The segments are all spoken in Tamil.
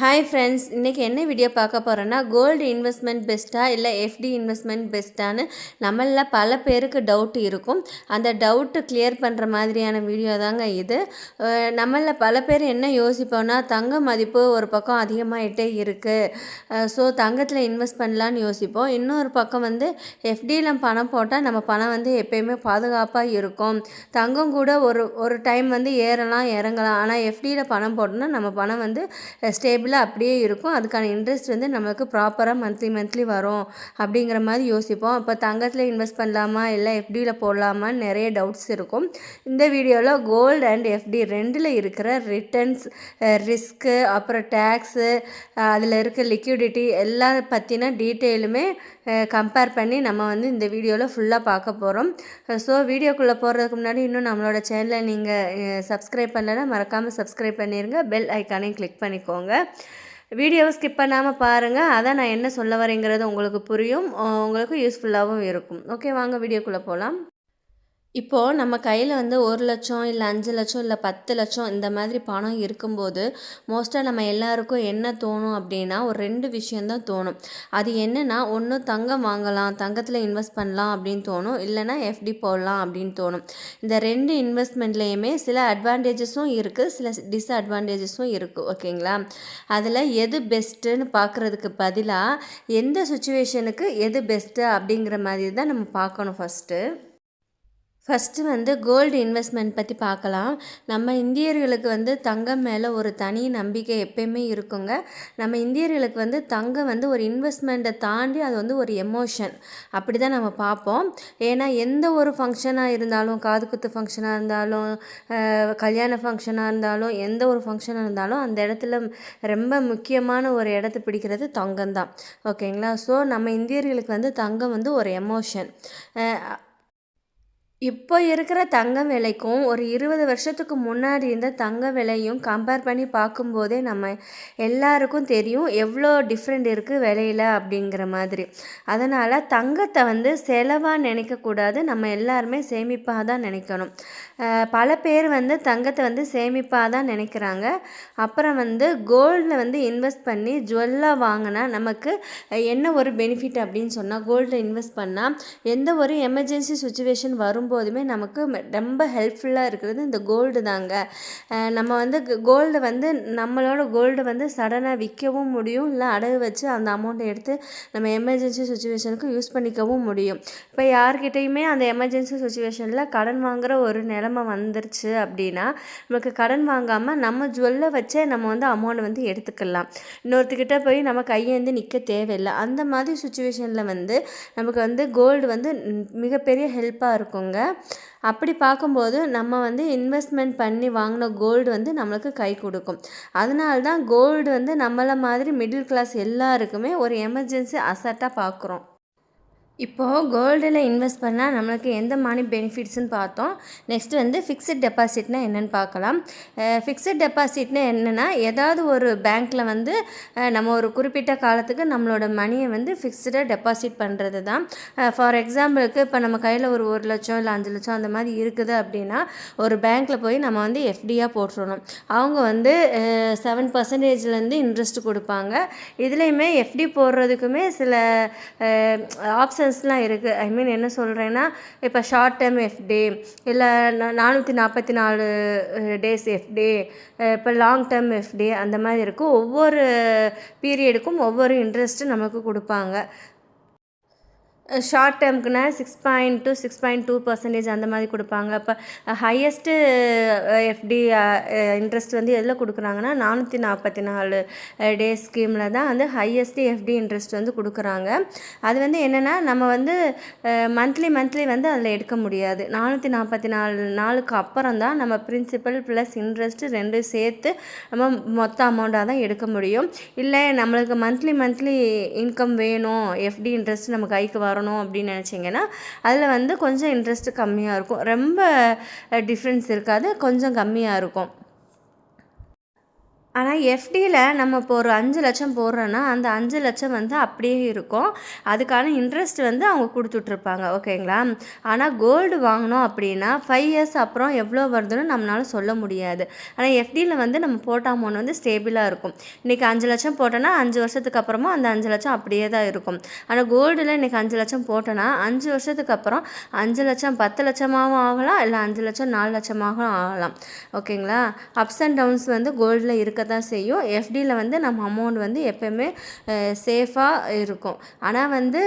ஹாய் ஃப்ரெண்ட்ஸ், இன்றைக்கி என்ன வீடியோ பார்க்க போகிறோன்னா, கோல்டு இன்வெஸ்ட்மெண்ட் பெஸ்ட்டாக இல்லை எஃப்டி இன்வெஸ்ட்மெண்ட் பெஸ்ட்டான்னு நம்மளில் பல பேருக்கு டவுட் இருக்கும். அந்த டவுட்டு கிளியர் பண்ணுற மாதிரியான வீடியோ தாங்க இது. நம்மளில் பல பேர் என்ன யோசிப்போன்னா, தங்க மதிப்பு ஒரு பக்கம் அதிகமாகிட்டே இருக்குது, ஸோ தங்கத்தில் இன்வெஸ்ட் பண்ணலான்னு யோசிப்போம். இன்னொரு பக்கம் எஃப்டியில் பணம் போட்டால் நம்ம பணம் எப்போயுமே பாதுகாப்பாக இருக்கும். தங்கம் கூட ஒரு டைம் ஏறலாம் இறங்கலாம், ஆனால் எஃப்டியில் பணம் போட்டோம்னா நம்ம பணம் ஸ்டேபிள் அப்படியே இருக்கும். அதுக்கான இன்ட்ரெஸ்ட் நம்மளுக்கு ப்ராப்பராக மந்த்லி வரும் அப்படிங்கிற மாதிரி யோசிப்போம். அப்போ தங்கத்தில் இன்வெஸ்ட் பண்ணலாமா இல்லை எஃப்டியில் போடலாமான்னு நிறைய டவுட்ஸ் இருக்கும். இந்த வீடியோவில் கோல்டு அண்ட் எஃப்டி ரெண்டில் இருக்கிற ரிட்டர்ன்ஸ், ரிஸ்க்கு, அப்புறம் டேக்ஸு, அதில் இருக்க லிக்விடிட்டி எல்லா பற்றின டீட்டெயிலுமே கம்பேர் பண்ணி நம்ம இந்த வீடியோவில் ஃபுல்லாக பார்க்க போகிறோம். ஸோ வீடியோக்குள்ளே போகிறதுக்கு முன்னாடி இன்னும் நம்மளோட சேனலை நீங்கள் சப்ஸ்கிரைப் பண்ணலைன்னா மறக்காமல் சப்ஸ்கிரைப் பண்ணிடுங்க. பெல் ஐக்கானையும் கிளிக் பண்ணிக்கோங்க. வீடியோவை ஸ்கிப் பண்ணாமல் பாருங்கள். அதான் நான் என்ன சொல்ல வரேங்கிறது உங்களுக்கு புரியும், உங்களுக்கு யூஸ்ஃபுல்லாகவும் இருக்கும். ஓகே, வாங்க வீடியோக்குள்ளே போகலாம். இப்போது நம்ம கையில் 1,00,000 இல்லை 5,00,000 இல்லை 10,00,000 இந்த மாதிரி பணம் இருக்கும்போது மோஸ்ட்டாக நம்ம எல்லாருக்கும் என்ன தோணும் அப்படின்னா, ஒரு 2 விஷயந்தான் தோணும். அது என்னென்னா, ஒன்று தங்கம் வாங்கலாம், தங்கத்தில் இன்வெஸ்ட் பண்ணலாம் அப்படின்னு தோணும், இல்லைனா எஃப்டி போடலாம் அப்படின்னு தோணும். இந்த 2 இன்வெஸ்ட்மெண்ட்லேயுமே சில அட்வான்டேஜஸும் இருக்குது, சில டிஸ்அட்வான்டேஜஸும் இருக்குது. ஓகேங்களா? அதில் எது பெஸ்ட்டுன்னு பார்க்குறதுக்கு பதிலாக எந்த சுச்சுவேஷனுக்கு எது பெஸ்ட்டு அப்படிங்கிற மாதிரி தான் நம்ம பார்க்கணும். ஃபஸ்ட்டு கோல்டு இன்வெஸ்ட்மெண்ட் பற்றி பார்க்கலாம். நம்ம இந்தியர்களுக்கு தங்கம் மேலே ஒரு தனி நம்பிக்கை எப்பயுமே இருக்குங்க. நம்ம இந்தியர்களுக்கு தங்கம் ஒரு இன்வெஸ்ட்மெண்ட்டை தாண்டி அது ஒரு எமோஷன், அப்படி தான் நம்ம பார்ப்போம். ஏன்னா எந்த ஒரு ஃபங்க்ஷனாக இருந்தாலும், காது குத்து ஃபங்க்ஷனாக இருந்தாலும், கல்யாண ஃபங்க்ஷனாக இருந்தாலும், எந்த ஒரு ஃபங்க்ஷனாக இருந்தாலும் அந்த இடத்துல ரொம்ப முக்கியமான ஒரு இடத்த பிடிக்கிறது தங்கம் தான். ஓகேங்களா? ஸோ நம்ம இந்தியர்களுக்கு தங்கம் ஒரு எமோஷன். இப்போ இருக்கிற தங்க விலைக்கும் ஒரு 20 வருஷத்துக்கு முன்னாடி இருந்த தங்க விலையும் கம்பேர் பண்ணி பார்க்கும்போதே நம்ம எல்லாருக்கும் தெரியும் எவ்வளோ டிஃப்ரெண்ட் இருக்குது விலையில் அப்படிங்கிற மாதிரி. அதனால் தங்கத்தை செலவாக நினைக்கக்கூடாது, நம்ம எல்லாருமே சேமிப்பாக தான் நினைக்கணும். பல பேர் தங்கத்தை சேமிப்பாக தான் நினைக்கிறாங்க. அப்புறம் கோல்டில் இன்வெஸ்ட் பண்ணி ஜுவல்லாக வாங்கினா நமக்கு என்ன ஒரு பெனிஃபிட் அப்படின்னு சொன்னால், கோல்டில் இன்வெஸ்ட் பண்ணால் எந்த ஒரு எமர்ஜென்சி சுச்சுவேஷன் வரும்போதுமே நமக்கு ரொம்ப ஹெல்ப்ஃபுல்லாக இருக்கிறது இந்த கோல்டு தாங்க. நம்ம கோல்டு நம்மளோட கோல்டு சடனாக விற்கவும் முடியும், இல்லை அடகு வச்சு அந்த அமௌண்ட்டை எடுத்து நம்ம எமர்ஜென்சி சுச்சுவேஷனுக்கு யூஸ் பண்ணிக்கவும் முடியும். இப்போ யார்கிட்டையுமே அந்த எமர்ஜென்சி சுச்சுவேஷனில் கடன் வாங்குகிற ஒரு நிலமை வந்துருச்சு அப்படின்னா, நமக்கு கடன் வாங்காமல் நம்ம ஜுவல்லை வச்சே நம்ம அமௌண்ட் எடுத்துக்கலாம். இன்னொருத்துக்கிட்ட போய் நம்ம கையேந்து நிற்க தேவையில்லை. அந்த மாதிரி சுச்சுவேஷனில் நமக்கு கோல்டு மிகப்பெரிய ஹெல்ப்பாக இருக்குங்க. அப்படி பார்க்கும்போது நம்ம இன்வெஸ்ட்மெண்ட் பண்ணி வாங்கின கோல்டு நம்மளுக்கு கை கொடுக்கும். அதனால தான் கோல்டு நம்மளை மாதிரி மிடில் கிளாஸ் எல்லாருக்குமே ஒரு எமர்ஜென்சி அசட்டாக பார்க்குறோம். இப்போது கோல்டில் இன்வெஸ்ட் பண்ணால் நம்மளுக்கு எந்த மாதிரி பெனிஃபிட்ஸ்னு பார்த்தோம். நெக்ஸ்ட்டு ஃபிக்ஸட் டெபாசிட்னா என்னென்னு பார்க்கலாம். ஃபிக்ஸட் டெபாசிட்னா என்னென்னா, ஏதாவது ஒரு பேங்க்கில் நம்ம ஒரு குறிப்பிட்ட காலத்துக்கு நம்மளோட மணியை ஃபிக்ஸ்டாக டெபாசிட் பண்ணுறது தான். ஃபார் எக்ஸாம்பிளுக்கு இப்போ நம்ம கையில் ஒரு 1,00,000 இல்லை 5,00,000 அந்த மாதிரி இருக்குது அப்படின்னா, ஒரு பேங்க்கில் போய் நம்ம எஃப்டியாக போட்டுறணும். அவங்க 7% இன்ட்ரெஸ்ட் கொடுப்பாங்க. இதுலேயுமே எஃப்டி போடுறதுக்குமே சில ஆப்ஷன்ஸ்லாம் இருக்குது. ஐ மீன் என்ன சொல்கிறேன்னா, இப்போ ஷார்ட் டேர்ம் எஃப்டி, இல்லை 444 டேஸ் எஃப்டி, இப்போ லாங் டேர்ம் எஃப்டி, அந்த மாதிரி இருக்கும். ஒவ்வொரு பீரியடுக்கும் ஒவ்வொரு இன்ட்ரெஸ்ட்டு நமக்கு கொடுப்பாங்க. ஷார்ட் டேர்முக்குன்னா 6.2% அந்த மாதிரி கொடுப்பாங்க. இப்போ ஹையஸ்ட்டு எஃப்டி இன்ட்ரெஸ்ட் எதில் கொடுக்குறாங்கன்னா, 444 டேஸ் ஸ்கீமில் தான் ஹையஸ்ட்டு எஃப்டி இன்ட்ரெஸ்ட் கொடுக்குறாங்க. அது என்னென்னா, நம்ம மந்த்லி அதில் எடுக்க முடியாது. 444 நாளுக்கு அப்புறம் தான் நம்ம பிரின்சிபல் ப்ளஸ் இன்ட்ரெஸ்ட்டு 2 சேர்த்து நம்ம மொத்த அமௌண்ட்டாக தான் எடுக்க முடியும். இல்லை நம்மளுக்கு மந்த்லி இன்கம் வேணும், எஃப்டி இன்ட்ரெஸ்ட் நம்ம கைக்கு வரணும் அப்படின்னு நினச்சிங்கன்னா, அதில் கொஞ்சம் இன்ட்ரெஸ்ட் கம்மியாக இருக்கும். ரொம்ப டிஃப்ரென்ஸ் இருக்காது, கொஞ்சம் கம்மியாக இருக்கும். ஆனால் எஃப்டியில் நம்ம இப்போ ஒரு 5,00,000 போடுறோன்னா அந்த 5,00,000 வந்து அப்படியே இருக்கும். அதுக்கான இன்ட்ரெஸ்ட் வந்து அவங்க கொடுத்துட்ருப்பாங்க. ஓகேங்களா? ஆனால் கோல்டு வாங்கினோம் அப்படின்னா 5 இயர்ஸ் அப்புறம் எவ்வளோ வருதுன்னு நம்மளால சொல்ல முடியாது. ஆனால் எஃப்டியில் வந்து நம்ம போட்ட அமௌண்ட் வந்து ஸ்டேபிளாக இருக்கும். இன்றைக்கி 5,00,000 போட்டோன்னா 5 வருஷத்துக்கு அப்புறமா அந்த 5,00,000 அப்படியே தான் இருக்கும். ஆனால் கோல்டில் இன்றைக்கி 5,00,000 போட்டோன்னா 5 வருஷத்துக்கு அப்புறம் 5,00,000 10,00,000ஆகவும் ஆகலாம், இல்லை 5,00,000 4,00,000ஆகவும் ஆகலாம். ஓகேங்களா? அப்ஸ் அண்ட் டவுன்ஸ் வந்து கோல்டில் இருக்க தான் செய்யும். எஃப்டியில் வந்து நம்ம அமௌண்ட் வந்து எப்போயுமே சேஃபாக இருக்கும். ஆனால் வந்து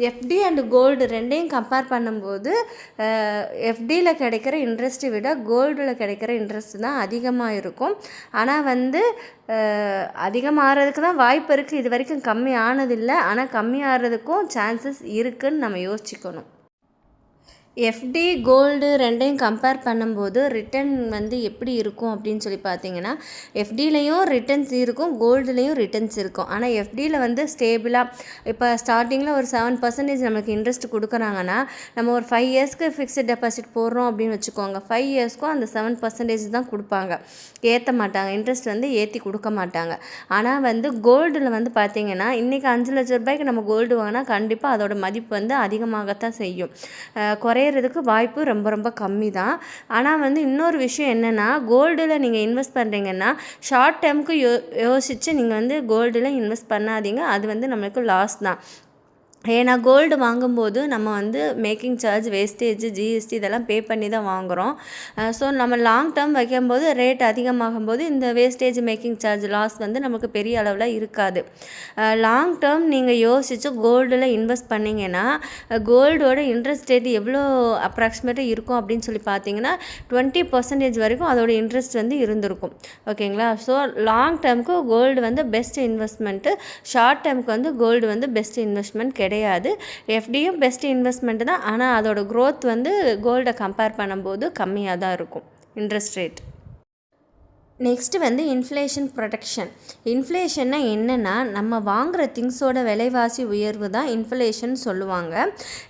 எஃப்டி அண்ட் கோல்டு ரெண்டையும் கம்பேர் பண்ணும்போது எஃப்டியில் கிடைக்கிற இன்ட்ரெஸ்ட்டை விட கோல்டில் கிடைக்கிற இன்ட்ரெஸ்ட் தான் அதிகமாக இருக்கும். ஆனால் வந்து அதிகமாகிறதுக்கு தான் வாய்ப்பு இருக்குது. இது வரைக்கும் கம்மி ஆனதில்லை. ஆனால் கம்மி ஆகிறதுக்கும் சான்சஸ் இருக்குதுன்னு நம்ம யோசிச்சுக்கணும். எஃப்டி கோல்டு ரெண்டையும் கம்பேர் பண்ணும்போது ரிட்டர்ன் வந்து எப்படி இருக்கும் அப்படின்னு சொல்லி பார்த்தீங்கன்னா, எஃப்டிலையும் ரிட்டர்ன்ஸ் இருக்கும், கோல்டுலேயும் ரிட்டர்ன்ஸ் இருக்கும். ஆனால் எஃப்டியில் வந்து ஸ்டேபிளாக இப்போ ஸ்டார்டிங்கில் ஒரு 7% நமக்கு இன்ட்ரெஸ்ட் கொடுக்குறாங்கன்னா, நம்ம ஒரு 5 இயர்ஸ்க்கு ஃபிக்ஸ்டு டெபாசிட் போடுறோம் அப்படின்னு வச்சுக்கோங்க. 5 இயர்ஸ்க்கும் அந்த 7% தான் கொடுப்பாங்க, ஏற்ற மாட்டாங்க. இன்ட்ரெஸ்ட் வந்து ஏற்றி கொடுக்க மாட்டாங்க. ஆனால் வந்து கோல்டில் வந்து பார்த்திங்கன்னா, இன்றைக்கி 5,00,000 நம்ம கோல்டு வாங்கினா கண்டிப்பாக அதோட மதிப்பு வந்து அதிகமாகத்தான் செய்யும். குறையிறதுக்கு வாய்ப்பு ரொம்ப ரொம்ப கம்மி தான். ஆனால் வந்து இன்னொரு விஷயம் என்னென்னா, கோல்டில் நீங்கள் இன்வெஸ்ட் பண்ணுறீங்கன்னா ஷார்ட் டேர்முக்கு யோசித்து நீங்கள் வந்து கோல்டில் இன்வெஸ்ட் பண்ணாதீங்க. அது வந்து நம்மளுக்கு லாஸ் தான். ஏன்னா கோல்டு வாங்கும்போது நம்ம வந்து மேக்கிங் சார்ஜ், வேஸ்டேஜ், ஜிஎஸ்டி இதெல்லாம் பே பண்ணி தான் வாங்குகிறோம். ஸோ நம்ம லாங் டேர்ம் வைக்கும்போது ரேட் அதிகமாகும்போது இந்த வேஸ்டேஜ், மேக்கிங் சார்ஜ் லாஸ் வந்து நமக்கு பெரிய அளவில் இருக்காது. லாங் டேர்ம் நீங்கள் யோசித்து கோல்டில் இன்வெஸ்ட் பண்ணிங்கன்னா கோல்டோட இன்ட்ரெஸ்ட் ரேட் எவ்வளோ அப்ராக்சிமேட்டாக இருக்கும் அப்படின்னு சொல்லி பார்த்தீங்கன்னா 20% வரைக்கும் அதோட இன்ட்ரெஸ்ட் வந்து இருந்திருக்கும். ஓகேங்களா? ஸோ லாங் டேர்முக்கு கோல்டு வந்து பெஸ்ட் இன்வெஸ்ட்மெண்ட்டு, ஷார்ட் டேர்முக்கு வந்து கோல்டு வந்து பெஸ்ட் இன்வெஸ்ட்மெண்ட் கிடையாது. எஃப்டியும் பெஸ்ட் இன்வெஸ்ட்மெண்ட் தான். ஆனால் அதோட க்ரோத் வந்து கோல்டை கம்பேர் பண்ணும்போது கம்மியாக தான் இருக்கும் இன்ட்ரெஸ்ட் ரேட். நெக்ஸ்ட்டு வந்து இன்ஃப்ளேஷன் ப்ரொடெக்ஷன். இன்ஃப்ளேஷன்னா என்னென்னா, நம்ம வாங்குகிற திங்ஸோட விலைவாசி உயர்வு தான் இன்ஃப்ளேஷன் சொல்லுவாங்க.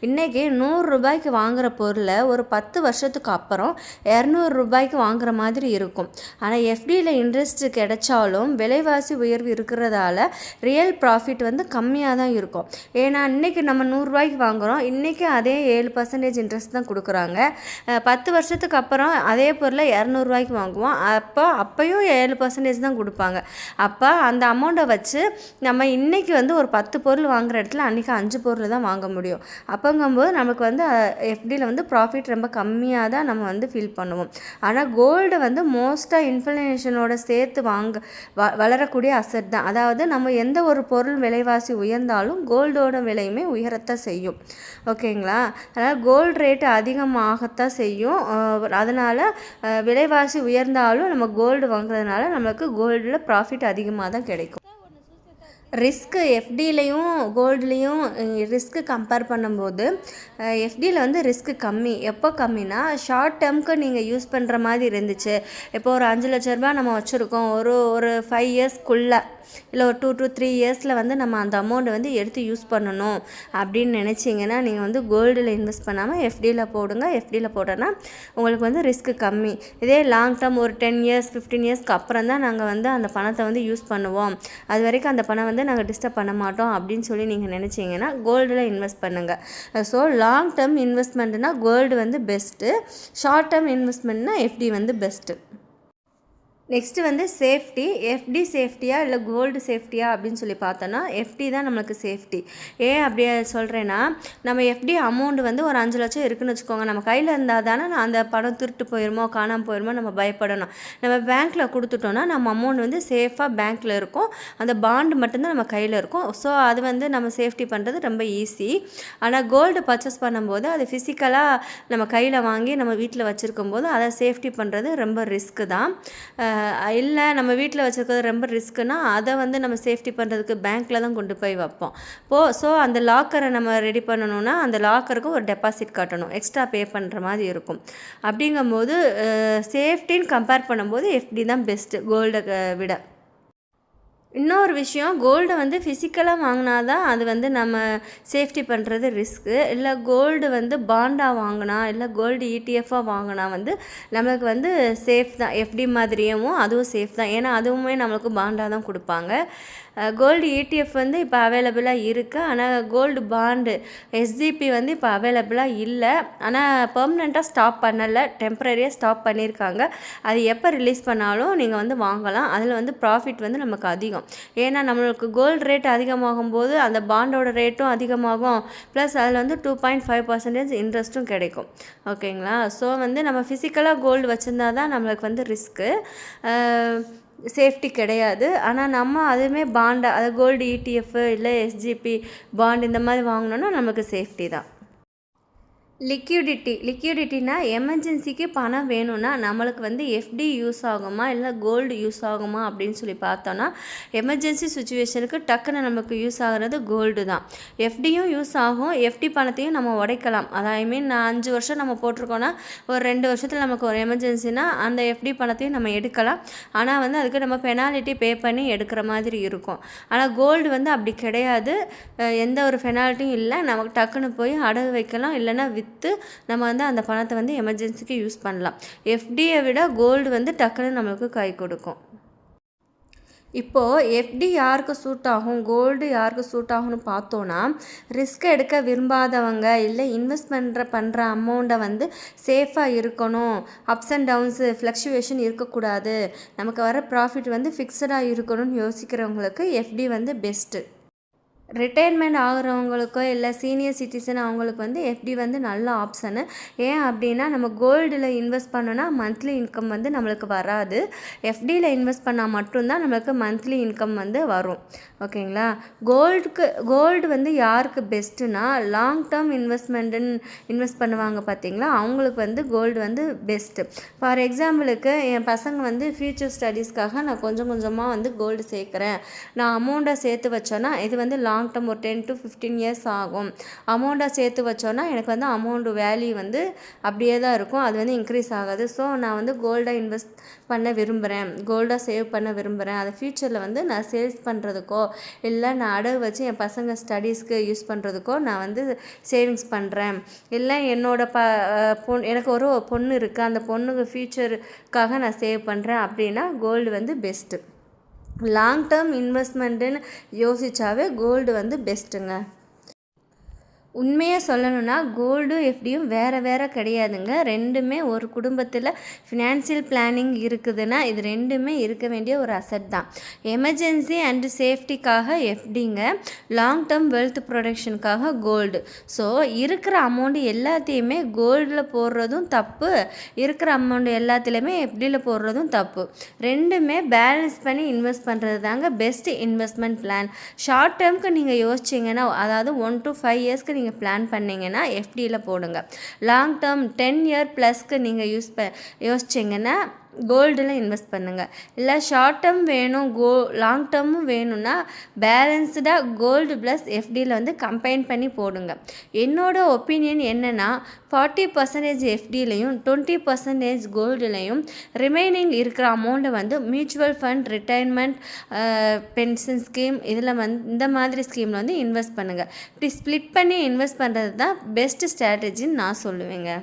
இன்றைக்கி 100 ரூபாய்க்கு வாங்குகிற பொருளை ஒரு 10 வருஷத்துக்கு அப்புறம் 200 ரூபாய்க்கு வாங்குகிற மாதிரி இருக்கும். ஆனால் எஃப்டியில் இன்ட்ரெஸ்ட் கிடைச்சாலும் விலைவாசி உயர்வு இருக்கிறதால ரியல் ப்ராஃபிட் வந்து கம்மியாக தான் இருக்கும். ஏன்னா இன்றைக்கி நம்ம 100 ரூபாய்க்கு வாங்குகிறோம், இன்றைக்கி அதே 7% இன்ட்ரெஸ்ட் தான் கொடுக்குறாங்க. 10 வருஷத்துக்கு அப்புறம் அதே பொருளை 200 ரூபாய்க்கு வாங்குவோம், அப்போயும் 7% தான் கொடுப்பாங்க. அப்போ அந்த அமௌண்ட்டை வச்சு நம்ம இன்றைக்கி வந்து ஒரு 10 பொருள் வாங்குகிற இடத்துல அன்றைக்கி 5 பொருள் தான் வாங்க முடியும். அப்போங்கும்போது நமக்கு வந்து எஃப்டியில் வந்து ப்ராஃபிட் ரொம்ப கம்மியாக தான் நம்ம வந்து ஃபீல் பண்ணுவோம். ஆனால் கோல்டு வந்து மோஸ்ட்டாக இன்ஃப்ளேஷனோட சேர்த்து வளரக்கூடிய அசெட் தான். அதாவது நம்ம எந்த ஒரு பொருள் விலைவாசி உயர்ந்தாலும் கோல்டோட விலையுமே உயரத்தான் செய்யும். ஓகேங்களா? அதனால் கோல்டு ரேட்டு அதிகமாகத்தான் செய்யும். அதனால் விலைவாசி உயர்ந்தாலும் நம்ம கோல்டு வாங்குறதுனால நம்மளுக்கு கோல்டில் ப்ராஃபிட் அதிகமாக தான் கிடைக்கும். ரிஸ்க்கு எஃப்டிலையும் கோல்டுலேயும் ரிஸ்க்கு கம்பேர் பண்ணும்போது எஃப்டியில் வந்து ரிஸ்க்கு கம்மி. எப்போ கம்மினா, ஷார்ட் டேர்முக்கு நீங்கள் யூஸ் பண்ணுற மாதிரி இருந்துச்சு. இப்போ ஒரு 5,00,000 ரூபாய் நம்ம வச்சுருக்கோம், ஒரு 5 இயர்ஸ்க்குள்ளே இல்லை ஒரு 2 to 3 இயர்ஸில் வந்து நம்ம அந்த அமௌண்ட்டை வந்து எடுத்து யூஸ் பண்ணணும் அப்படின்னு நினச்சிங்கன்னா நீங்கள் வந்து கோல்டில் இன்வெஸ்ட் பண்ணாமல் எஃப்டியில் போடுங்க. எஃப்டியில் போட்டோன்னா உங்களுக்கு வந்து ரிஸ்க்கு கம்மி. இதே லாங் டேர்ம் ஒரு 10 இயர்ஸ் 15 இயர்ஸ்க்கு அப்புறம் தான் நாங்கள் வந்து அந்த பணத்தை வந்து யூஸ் பண்ணுவோம், அது வரைக்கும் அந்த பணம் வந்து நாங்கள் டிஸ்டர்ப் பண்ண மாட்டோம் அப்படின்னு சொல்லி நீங்கள் நினச்சிங்கன்னா கோல்டில் இன்வெஸ்ட் பண்ணுங்கள். ஸோ லாங் டேர்ம் இன்வெஸ்ட்மெண்ட்னா கோல்டு வந்து பெஸ்ட்டு, ஷார்ட் டேர்ம் இன்வெஸ்ட்மெண்ட்னா எஃப்டி வந்து பெஸ்ட்டு. நெக்ஸ்ட்டு வந்து சேஃப்டி. எஃப்டி சேஃப்டியா இல்லை கோல்டு சேஃப்டியா அப்படின்னு சொல்லி பார்த்தோன்னா எஃப்டி தான் நம்மளுக்கு சேஃப்டி. ஏன் அப்படி சொல்கிறேன்னா, நம்ம எஃப்டி அமௌண்ட் வந்து ஒரு 5 லட்சம் இருக்குதுன்னு வச்சுக்கோங்க, நம்ம கையில் இருந்தால் தானே அந்த பணம் திருட்டு போயிடுமோ காணாமல் போயிடுமோ நம்ம பயப்படணும். நம்ம பேங்க்கில் கொடுத்துட்டோன்னா நம்ம அமௌண்ட் வந்து சேஃபாக பேங்க்கில் இருக்கும், அந்த பாண்டு மட்டும்தான் நம்ம கையில் இருக்கும். ஸோ அது வந்து நம்ம சேஃப்டி பண்ணுறது ரொம்ப ஈஸி. ஆனால் கோல்டு பர்ச்சேஸ் பண்ணும்போது அது ஃபிசிக்கலாக நம்ம கையில் வாங்கி நம்ம வீட்டில் வச்சுருக்கும் போது அதை சேஃப்டி பண்ணுறது ரொம்ப ரிஸ்க்கு தான். இல்லை நம்ம வீட்டில் வச்சுருக்கிறது ரொம்ப ரிஸ்க்குன்னா அதை வந்து நம்ம சேஃப்டி பண்ணுறதுக்கு பேங்க்கில் தான் கொண்டு போய் வைப்போம். ஸோ அந்த லாக்கரை நம்ம ரெடி பண்ணணுன்னா அந்த லாக்கருக்கு ஒரு டெபாசிட் கட்டணும், எக்ஸ்ட்ரா பே பண்ணுற மாதிரி இருக்கும். அப்படிங்கும்போது சேஃப்டின்னு கம்பேர் பண்ணும்போது எஃப்டி தான் பெஸ்ட்டு கோல்டை விட. இன்னொரு விஷயம், கோல்டை வந்து ஃபிசிக்கலாக வாங்கினா தான் அது வந்து நம்ம சேஃப்டி பண்ணுறது ரிஸ்க்கு. இல்லை கோல்டு வந்து பாண்டாக வாங்கினா, இல்லை கோல்டு இடிஎஃப்பாக வாங்கினா வந்து நம்மளுக்கு வந்து சேஃப் தான். எஃப்டி மாதிரியவும் அதுவும் சேஃப் தான். ஏன்னா அதுவுமே நம்மளுக்கு பாண்டாக தான் கொடுப்பாங்க. கோல்டு இடிஎஃப் வந்து இப்போ அவைலபிளாக இருக்குது. ஆனால் கோல்டு பாண்டு எஸ்ஜிபி வந்து இப்போ அவைலபிளாக இல்லை. ஆனால் பெர்மனெண்ட்டாக ஸ்டாப் பண்ணலை, டெம்ப்ரரியாக ஸ்டாப் பண்ணியிருக்காங்க. அது எப்போ ரிலீஸ் பண்ணாலும் நீங்கள் வந்து வாங்கலாம். அதில் வந்து ப்ராஃபிட் வந்து நமக்கு அதிகம். ஏன்னா நம்மளுக்கு கோல்டு ரேட் அதிகமாகும் போது அந்த பாண்டோட ரேட்டும் அதிகமாகும். ப்ளஸ் அதில் வந்து 2.5% இன்ட்ரெஸ்ட்டும் கிடைக்கும். ஓகேங்களா? ஸோ வந்து நம்ம ஃபிசிக்கலாக கோல்டு வச்சுருந்தா தான் நம்மளுக்கு வந்து ரிஸ்க்கு, சேஃப்டி கிடையாது. ஆனால் நம்ம அதுவுமே பாண்டை, அது கோல்டு இடிஎஃப் இல்லை எஸ்ஜிபி பாண்ட் இந்த மாதிரி வாங்கினோன்னா நமக்கு சேஃப்டி தான். லிக்யூடிட்டினா எமர்ஜென்சிக்கு பணம் வேணும்னா நம்மளுக்கு வந்து எஃப்டி யூஸ் ஆகுமா இல்லை கோல்டு யூஸ் ஆகுமா அப்படின்னு சொல்லி பார்த்தோன்னா, எமர்ஜென்சி சுச்சுவேஷனுக்கு டக்குன்னு நமக்கு யூஸ் ஆகிறது கோல்டு தான். எஃப்டியும் யூஸ் ஆகும். எஃப்டி பணத்தையும் நம்ம உடைக்கலாம். அதாவது ஐ மீன் 5 வருஷம் நம்ம போட்டிருக்கோன்னா ஒரு 2 வருஷத்தில் நமக்கு ஒரு எமர்ஜென்சினா அந்த எஃப்டி பணத்தையும் நம்ம எடுக்கலாம். ஆனால் வந்து அதுக்கு நம்ம பெனால்ட்டி பே பண்ணி எடுக்கிற மாதிரி இருக்கும். ஆனால் கோல்டு வந்து அப்படி கிடையாது. எந்த ஒரு பெனால்ட்டியும் இல்லை. நமக்கு டக்குன்னு போய் அடகு வைக்கலாம், இல்லைன்னா நம்ம வந்து அந்த பணத்தை வந்து எமர்ஜென்சிக்கு யூஸ் பண்ணலாம். எஃப்டியை விட கோல்டு வந்து டக்குன்னு நம்மளுக்கு கை கொடுக்கும். இப்போது எஃப்டி யாருக்கு சூட் ஆகும், கோல்டு யாருக்கு சூட் ஆகும்னு பார்த்தோன்னா, ரிஸ்க் எடுக்க விரும்பாதவங்க, இல்லை இன்வெஸ்ட் பண்ணுற அமௌண்ட்டை வந்து சேஃபாக இருக்கணும், அப்ஸ் அண்ட் டவுன்ஸு ஃப்ளக்சுவேஷன் இருக்கக்கூடாது, நமக்கு வர ப்ராஃபிட் வந்து ஃபிக்ஸடாக இருக்கணும்னு யோசிக்கிறவங்களுக்கு எஃப்டி வந்து பெஸ்ட்டு. ரிட்டையர்மெண்ட் ஆகிறவங்களுக்கோ இல்லை சீனியர் சிட்டிசன் அவங்களுக்கு வந்து எஃப்டி வந்து நல்ல ஆப்ஷனு. ஏன் அப்படின்னா, நம்ம கோல்டில் இன்வெஸ்ட் பண்ணோன்னா மந்த்லி இன்கம் வந்து நம்மளுக்கு வராது. எஃப்டியில் இன்வெஸ்ட் பண்ணால் மட்டும்தான் நம்மளுக்கு மந்த்லி இன்கம் வந்து வரும். ஓகேங்களா? கோல்டு வந்து யாருக்கு பெஸ்ட்டுனா, லாங் டேர்ம் இன்வெஸ்ட் பண்ணுவாங்க பார்த்தீங்களா, அவங்களுக்கு வந்து கோல்டு வந்து பெஸ்ட்டு. ஃபார் எக்ஸாம்பிளுக்கு என் பசங்க வந்து ஃப்யூச்சர் ஸ்டடீஸ்க்காக நான் கொஞ்சம் கொஞ்சமாக வந்து கோல்டு சேர்க்குறேன், நான் அமௌண்ட்டை சேர்த்து வச்சோன்னா இது வந்து லாங் டேர்ம் ஒரு 10 to 15 இயர்ஸ் ஆகும். அமௌண்ட்டை சேர்த்து வச்சோன்னா எனக்கு வந்து அமௌண்ட்டு வேல்யூ வந்து அப்படியே தான் இருக்கும், அது வந்து இன்க்ரீஸ் ஆகாது. ஸோ நான் வந்து கோல்டை இன்வெஸ்ட் பண்ண விரும்புகிறேன், கோல்டாக சேவ் பண்ண விரும்புகிறேன். அதை ஃப்யூச்சரில் வந்து நான் சேல்ஸ் பண்ணுறதுக்கோ இல்லை நான் அடகு வச்சு என் பசங்க ஸ்டடீஸ்க்கு யூஸ் பண்ணுறதுக்கோ நான் வந்து சேவிங்ஸ் பண்ணுறேன். இல்லை எனக்கு ஒரு பொண்ணு இருக்குது, அந்த பொண்ணுக்கு ஃப்யூச்சருக்காக நான் சேவ் பண்ணுறேன் அப்படின்னா கோல்டு வந்து பெஸ்ட்டு. லாங் டேர்ம் இன்வெஸ்ட்மெண்ட்டுன்னு யோசித்தாவே கோல்டு வந்து பெஸ்ட்டுங்க. உண்மையாக சொல்லணும்னா கோல்டும் எஃப்டியும் வேறு கிடையாதுங்க. ரெண்டுமே ஒரு குடும்பத்தில் ஃபினான்சியல் பிளானிங் இருக்குதுன்னா இது ரெண்டுமே இருக்க வேண்டிய ஒரு அசட் தான். எமர்ஜென்சி அண்டு சேஃப்டிக்காக எஃப்டிங்க, லாங் டேர்ம் வெல்த் ப்ரொடெக்ஷனுக்காக கோல்டு. ஸோ இருக்கிற அமௌண்ட்டு எல்லாத்தையுமே கோல்டில் போடுறதும் தப்பு, இருக்கிற அமௌண்ட் எல்லாத்துலேயுமே எஃப்டியில் போடுறதும் தப்பு. ரெண்டுமே பேலன்ஸ் பண்ணி இன்வெஸ்ட் பண்ணுறது தாங்க பெஸ்ட் இன்வெஸ்ட்மெண்ட் பிளான். ஷார்ட் டேர்முக்கு நீங்கள் யோசிச்சிங்கன்னா, அதாவது 1 to 5 இயர்ஸ்க்கு நீங்கள் பிளான் பண்ணிங்கன்னா எஃப்டியில் போடுங்க. லாங் டேர்ம் 10 இயர் ப்ளஸ்க்கு நீங்கள் யோசிச்சிங்கன்னா கோல்டில் இன்வெஸ்ட் பண்ணுங்கள். இல்லை ஷார்ட் டேர்ம் வேணும், லாங் டேர்மும் வேணும்னா பேலன்ஸ்டாக கோல்டு ப்ளஸ் எஃப்டியில் வந்து கம்பைன் பண்ணி போடுங்க. என்னோடய ஒப்பீனியன் என்னென்னா, 40% எஃப்டிலையும் 20% கோல்டுலையும் ரிமைனிங் இருக்கிற அமௌண்ட்டை வந்து mutual fund, retirement, pension scheme, இதில் வந்து இந்த மாதிரி ஸ்கீமில் வந்து இன்வெஸ்ட் பண்ணுங்கள். இப்படி ஸ்ப்ளிட் பண்ணி இன்வெஸ்ட் பண்ணுறது தான் பெஸ்ட் ஸ்ட்ராட்டஜின்னு நான் சொல்லுவேங்க.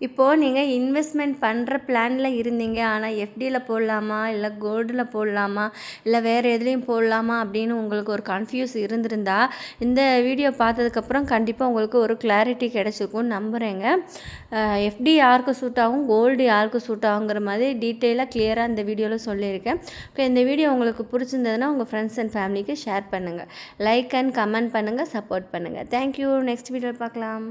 இப்போது நீங்கள் இன்வெஸ்ட்மெண்ட் பண்ணுற பிளானில் இருந்தீங்க, ஆனால் எஃப்டியில் போடலாமா இல்லை கோல்டில் போடலாமா இல்லை வேறு எதுலேயும் போடலாமா அப்படின்னு உங்களுக்கு ஒரு கன்ஃபியூஸ் இருந்திருந்தா இந்த வீடியோ பார்த்ததுக்கப்புறம் கண்டிப்பாக உங்களுக்கு ஒரு கிளாரிட்டி கிடச்சிருக்கும்னு நம்புகிறேங்க. எஃப்டி யாருக்கு சூட் ஆகும், கோல்டு யாருக்கு சூட் ஆகுங்கிற மாதிரி டீட்டெயிலாக கிளியராக இந்த வீடியோவில் சொல்லியிருக்கேன். இப்போ இந்த வீடியோ உங்களுக்கு பிடிச்சிருந்ததுன்னா உங்கள் ஃப்ரெண்ட்ஸ் அண்ட் ஃபேமிலிக்கு ஷேர் பண்ணுங்கள், லைக் அண்ட் கமெண்ட் பண்ணுங்கள், சப்போர்ட் பண்ணுங்கள். தேங்க்யூ. நெக்ஸ்ட் வீடியோவில் பார்க்கலாம்.